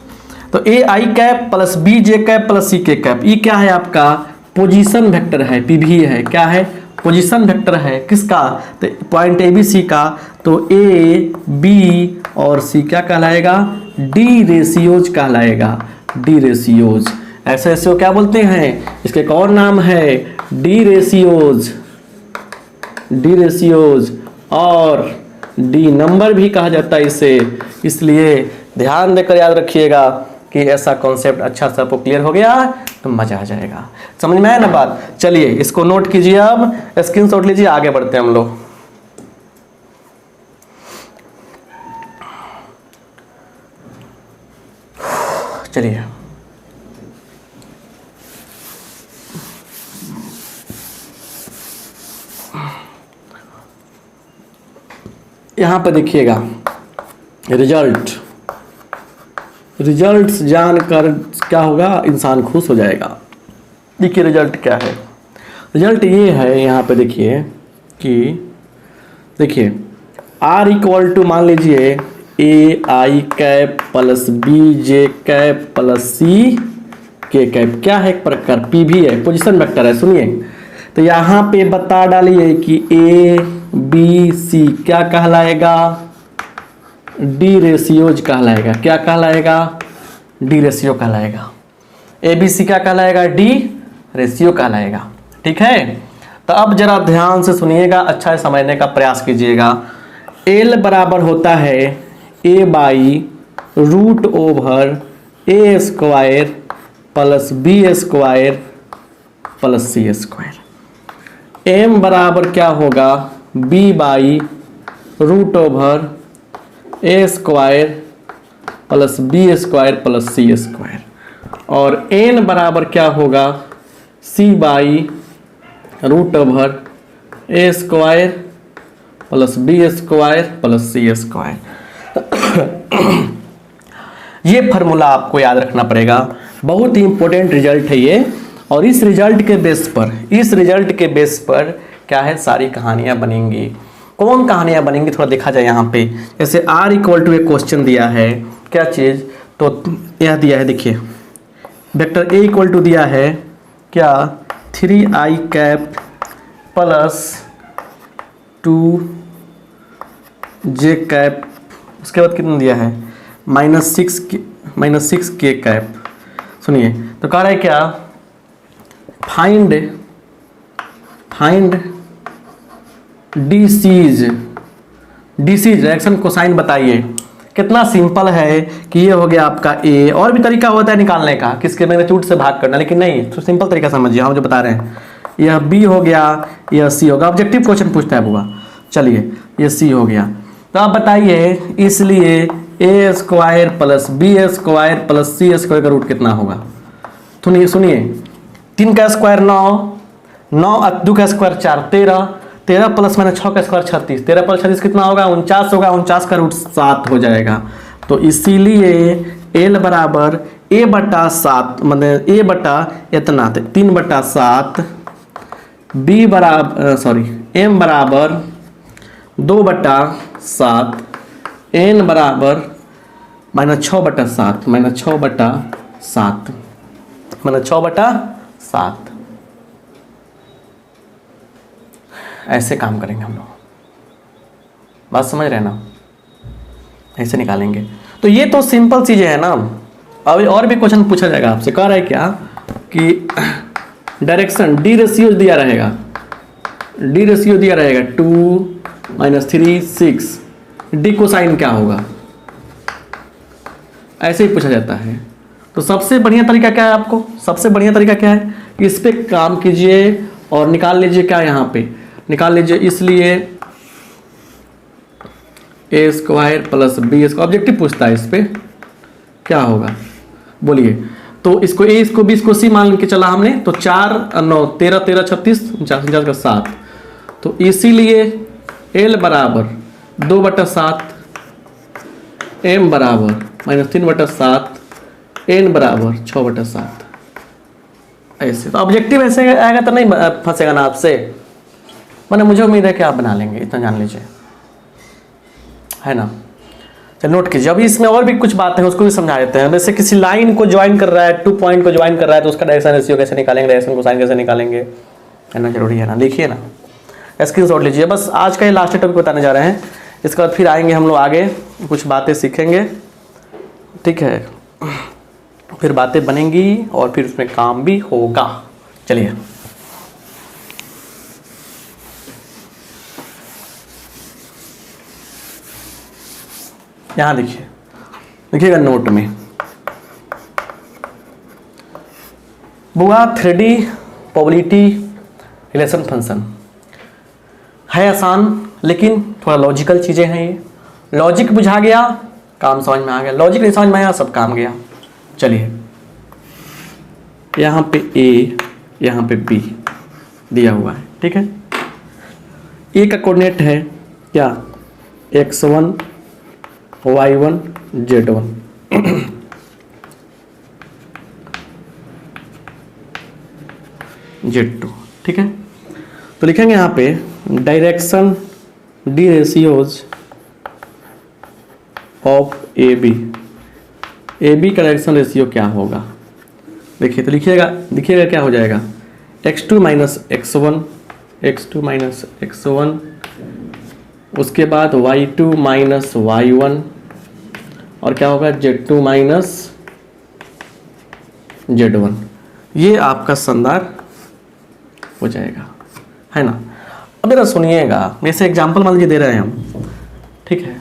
तो a i cap plus b j cap plus c k cap, ये क्या है आपका, पोजीशन वेक्टर है, पीवी है, क्या है, पोजीशन वेक्टर है, किसका, तो पॉइंट ए बी सी का। तो ए बी और सी क्या कहलाएगा, डी रेशियोज कहलाएगा, डी रेशियोज। ऐसे रेशियो क्या बोलते हैं, इसके एक और नाम है डी रेशियोज, डी रेशियोज, और डी नंबर भी कहा जाता है इसे। इसलिए ध्यान देकर याद रखिएगा, कि ऐसा कॉन्सेप्ट अच्छा सा आपको क्लियर हो गया तो मजा आ जाएगा। समझ में आया ना बात? चलिए इसको नोट कीजिए, अब स्क्रीनशॉट लीजिए, आगे बढ़ते हैं हम लोग। चलिए यहां पर देखिएगा, रिजल्ट्स जानकर क्या होगा, इंसान खुश हो जाएगा। देखिए रिजल्ट क्या है, रिजल्ट ये है, यहाँ पे देखिए कि देखिए R इक्वल टू मान लीजिए a i cap plus b j cap plus c k cap, क्या है एक प्रकार पी भी है, पोजीशन वेक्टर है। सुनिए तो यहाँ पे बता डालिए कि ए बी सी क्या कहलाएगा, डी रेशियोज कहलाएगा। क्या कहलाएगा? डी रेशियो कहलाएगा। ए बी सी क्या कहलाएगा? डी रेशियो कहलाएगा। ठीक है, तो अब जरा ध्यान से सुनिएगा, अच्छा से समझने का प्रयास कीजिएगा। एल बराबर होता है a by root over a square plus b square plus c square. M बराबर क्या होगा? B by root over a square plus b square plus c square. और एन बराबर क्या होगा? C by root over a square plus b square plus c square. ये formula आपको याद रखना पड़ेगा, बहुत ही इंपॉर्टेंट रिजल्ट है ये। और इस रिजल्ट के बेस पर क्या है, सारी कहानियां बनेंगी। कौन कहानियां बनेंगी थोड़ा देखा जाए यहाँ पे। जैसे R इक्वल टू एक क्वेश्चन दिया है, क्या चीज़, तो यह दिया है देखिए, वेक्टर A इक्वल टू दिया है क्या, 3i cap plus 2j cap, उसके बाद कितना दिया है -6 के कैप। सुनिए तो कह रहा है क्या, फाइंड डीसीज डायरेक्शन कोसाइन बताइए। कितना सिंपल है कि ये हो गया आपका ए, और भी तरीका होता है निकालने का, किसके मैग्नीट्यूड से भाग करना, लेकिन नहीं तो सिंपल तरीका समझिए हम जो बता रहे हैं। यह बी हो गया, यह सी होगा, ऑब्जेक्टिव क्वेश्चन पूछता है बुआ। चलिए ये सी हो गया, तो आप बताइए इसलिए a square plus b square plus c square का रूट कितना होगा। सुनिए 3 का स्क्वायर 9, 2 का स्क्वायर 4, 13 प्लस मैंने 6 का स्क्वायर 36, 13 प्लस 36 कितना होगा, 49 होगा। 49 का रूट 7 हो जाएगा। तो इसीलिए एल बराबर ए बटा 7, मतलब ए बटा इतना 3/7, बी बराबर एम बराबर 2/7, एन बराबर -6/7, -6/7 ऐसे काम करेंगे हम लोग। बात समझ रहे हैं ना? ऐसे निकालेंगे। तो ये तो सिंपल चीजें है ना। अभी और भी क्वेश्चन पूछा जाएगा आपसे, कह रहा है क्या कि डायरेक्शन डी रेशियो दिया रहेगा, 2 - 3 6, डी कोसाइन क्या होगा, ऐसे ही पूछा जाता है। तो सबसे बढ़िया तरीका क्या है आपको, सबसे बढ़िया तरीका क्या है, इस पे काम कीजिए और निकाल लीजिए। क्या यहाँ पे निकाल लीजिए, इसलिए a square plus b square, objective पूछता है, इस पे क्या होगा बोलिए। तो इसको ए, इसको बी, इसको सी मान के चला हमने, तो 4 9 13 13 36 49 का 7। तो इसीलिए एल बराबर 2/7, एम बराबर -3/7, एन बराबर 6/7। ऐसे तो ऑब्जेक्टिव ऐसे आएगा तो नहीं फंसेगा ना आपसे। मैंने मुझे उम्मीद है कि आप बना लेंगे, इतना जान लीजिए, है ना। चलो नोट कीजिए। अभी इसमें और भी कुछ बातें हैं, उसको भी समझा देते हैं। जैसे किसी लाइन को ज्वाइन कर रहा है, 2 पॉइंट को ज्वाइन कर रहा है, तो उसका डायरेक्शन रेशियो कैसे निकालेंगे, डायरेक्शन कोसाइन कैसे निकालेंगे, है ना, जरूरी है ना। लिखिए ना, स्क्रीनशॉट लीजिए। बस आज का ये लास्ट टॉपिक बताने जा रहे हैं, इसके बाद फिर आएंगे हम लोग आगे, कुछ बातें सीखेंगे, ठीक है, फिर बातें बनेंगी और फिर उसमें काम भी होगा। चलिए यहाँ देखिए, देखिएगा नोट में, बुआ 3D प्रोबेबिलिटी रिलेशन फंक्शन है आसान, लेकिन थोड़ा लॉजिकल चीज़ें हैं ये। लॉजिक बुझा गया, काम समझ में आ गया। लॉजिक नहीं समझ में आया, सब काम गया। चलिए, यहाँ पे ए, यहाँ पे बी दिया हुआ है, ठीक है। ए का कोऑर्डिनेट है क्या, x1 y1 z1 z2, ठीक है। तो लिखेंगे यहाँ पे डायरेक्शन डी रेशियोज ऑफ ए बी का डायरेक्शन रेशियो क्या होगा। देखिए, तो लिखिएगा क्या हो जाएगा, x2 minus x1, x2 minus x1, उसके बाद y2 माइनस y1, और क्या होगा z2 माइनस z1। ये आपका संदार हो जाएगा, है ना। अब मेरा सुनिएगा, जैसे एग्जाम्पल मान लीजिए दे रहे हैं हम, ठीक है।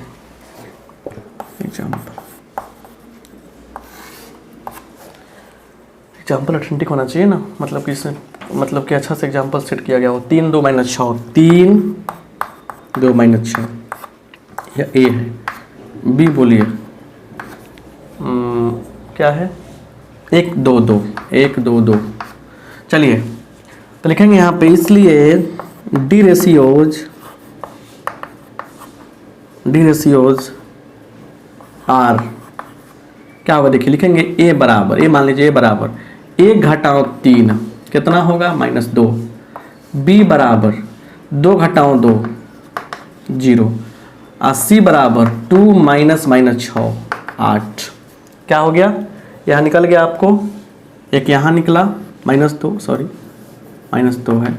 एग्जाम्पल ऑथेंटिक होना चाहिए ना, मतलब कि इसमें मतलब कि अच्छा से एग्जाम्पल सेट किया गया हो। 3 2 माइनस 6, 3 2 माइनस 6, यह ए है। बी बोलिए क्या है, 1 2 2, 1 2 2। चलिए, तो लिखेंगे यहाँ पे, इसलिए डी रेशियोज आर क्या होगा। देखिए, लिखेंगे ए बराबर, ए मान लीजिए ए बराबर 1 घटाओ 3 कितना होगा, -2। बी बराबर 2 घटाओ 2 0। और सी बराबर 2 माइनस 6 8। क्या हो गया, यहाँ निकल गया आपको, एक यहाँ निकला -2, सॉरी -2 है,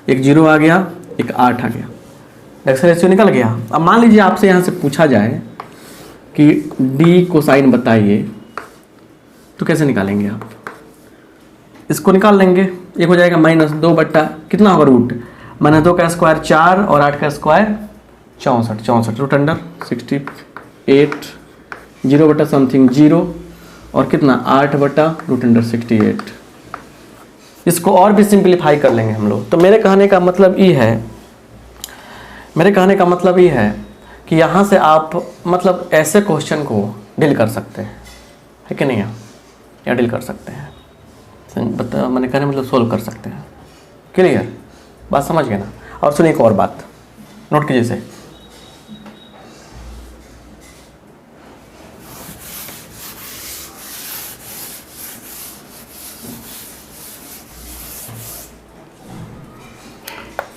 एक 0 आ गया, एक 8 आ गया, एक्स रेशियो निकल गया। अब मान लीजिए आपसे यहाँ से पूछा जाए कि डी कोसाइन बताइए, तो कैसे निकालेंगे आप, इसको निकाल लेंगे। एक हो जाएगा -2 बट्टा कितना होगा, रूट -2 का स्क्वायर 4 और 8 का स्क्वायर 64, रूट अंडर 68, 0 बटा समथिंग 0, और कितना 8 बटा रूट अंडर 68। इसको और भी सिंप्लीफाई कर लेंगे हम लोग। तो मेरे कहने का मतलब ये है कि यहाँ से आप मतलब ऐसे क्वेश्चन को डील कर सकते हैं, है कि नहीं, या डील कर सकते हैं, मैंने कहने मतलब सोल्व कर सकते हैं। क्लियर, बात समझ गए ना। और सुनिए एक और बात, नोट कीजिए इसे।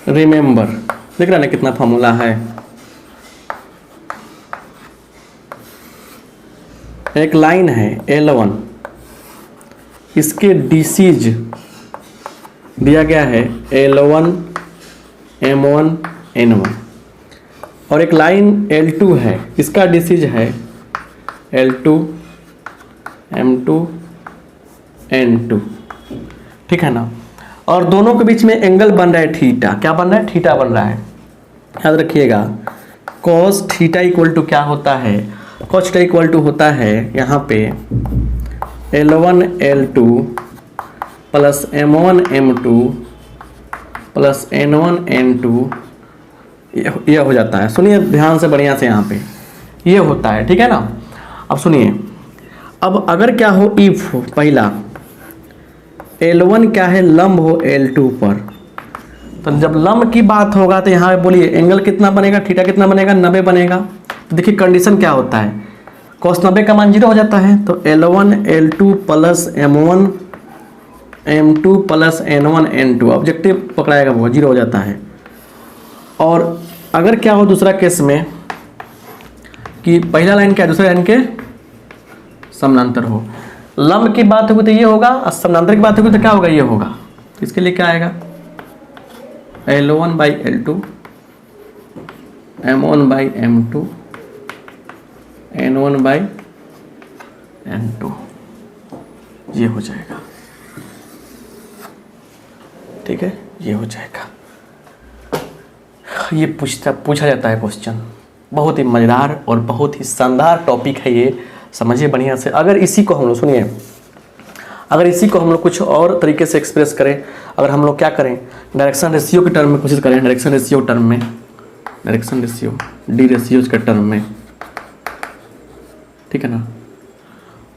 रिमेंबर, देख रहे ना कितना फॉर्मूला है। एक लाइन है L1, इसके डिसीज दिया गया है L1 M1 N1, और एक लाइन L2 है, इसका डिसीज है L2 M2 N2, ठीक है ना। और दोनों के बीच में एंगल बन रहा है थीटा। क्या बन रहा है, थीटा बन रहा है। याद रखिएगा, cos थीटा इक्वल टू क्या होता है, cos थीटा इक्वल टू होता है यहाँ पे L1 L2 plus M1 M2 plus N1 N2, ये हो जाता है। सुनिए ध्यान से बढ़िया से, यहाँ पे ये होता है, ठीक है ना। अब सुनिए, अब अगर क्या हो, इफ पहला L1 क्या है, लंब हो L2 पर, तो जब लंब की बात होगा तो यहाँ पे बोलिए एंगल कितना बनेगा, थीटा कितना बनेगा, 90 बनेगा। तो देखिए कंडीशन क्या होता है, cos 90 का मान 0 हो जाता है, तो L1 L2 plus M1 M2 plus N1 N2, objective पकड़ाएगा वो 0 हो जाता है। और अगर क्या हो दूसरा केस में कि पहला लाइन क्या है, दूसरा लाइन के समानांतर हो, लंब की बात होगी तो ये होगा, और समानांतर की बात होगी तो क्या होगा, ये होगा। इसके लिए क्या आएगा, L1 by L2 M1 by M2 N1 by N2, ये हो जाएगा, ठीक है, ये हो जाएगा। ये पूछा जाता है क्वेश्चन, बहुत ही मज़ेदार और बहुत ही शानदार टॉपिक है ये, समझिए बढ़िया से। अगर इसी को हम लोग सुनिए, अगर इसी को हम लोग कुछ और तरीके से एक्सप्रेस करें, अगर हम लोग क्या करें, डायरेक्शन रेशियो के टर्म में कोशिश करें, डायरेक्शन रेशियो टर्म में, डायरेक्शन रेशियो डी रेशियोज के टर्म में, ठीक है ना,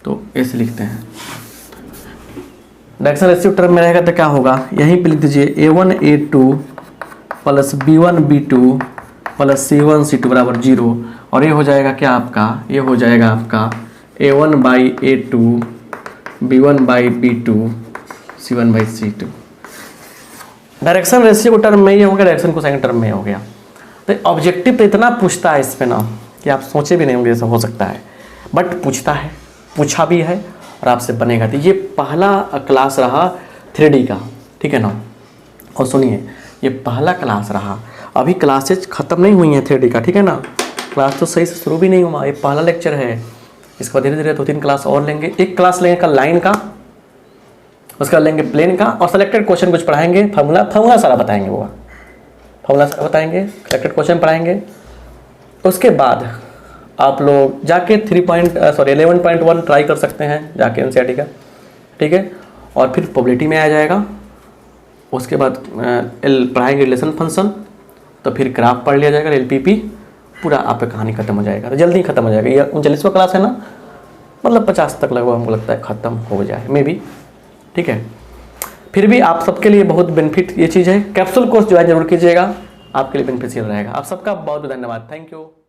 तो ऐसे लिखते हैं। डायरेक्शन रेशियो टर्म में रहेगा तो क्या होगा, यहीं पे लिख दीजिए A1 A2 plus B1 B2 plus C1 C2 बराबर 0, और ये हो जाएगा क्या आपका, ये हो जाएगा आपका A1 by A2 B1 by B2 C1 by C2। Direction ratio को टर्म में ये हो गया, डायरेक्शन को सेकंड टर्म में हो गया। तो ऑब्जेक्टिव तो इतना पूछता है इस पे ना कि आप सोचे भी नहीं होंगे ऐसा हो सकता है, बट पूछता है, पूछा भी है और आपसे बनेगा। तो ये पहला क्लास रहा 3D का, ठीक है ना। और सुनिए, ये पहला क्लास रहा, अभी क्लासेज ख़त्म नहीं हुई हैं 3D का, ठीक है ना, क्लास तो सही से शुरू भी नहीं हुआ, ये पहला लेक्चर है। इसके बाद धीरे धीरे 2-3 क्लास और लेंगे, एक क्लास लेंगे कल लाइन का, उसका लेंगे प्लेन का, और सेलेक्टेड क्वेश्चन कुछ पढ़ाएंगे, फार्मूला सारा बताएंगे, वो फार्मूला सारा बताएंगे, सेलेक्टेड क्वेश्चन पढ़ाएंगे। उसके बाद आप लोग जाके 11.1 ट्राई कर सकते हैं जाके एनसीईआरटी का, ठीक है। और फिर प्रोबेबिलिटी में आ जाएगा। उसके बाद पढ़ाएंगे रिलेशन फंक्शन, तो फिर ग्राफ पढ़ लिया जाएगा, LPP, पूरा आपका कहानी खत्म हो जाएगा। तो जल्दी खत्म हो जाएगा, ये 39वां क्लास है ना, मतलब 50 तक लगभग हमको लगता है ख़त्म हो जाए, मे बी, ठीक है। फिर भी आप सबके लिए बहुत बेनिफिट ये चीज़ है, कैप्सूल कोर्स जो है जरूर कीजिएगा, आपके लिए बेनिफिशियल रहेगा। आप सबका बहुत बहुत धन्यवाद, थैंक यू।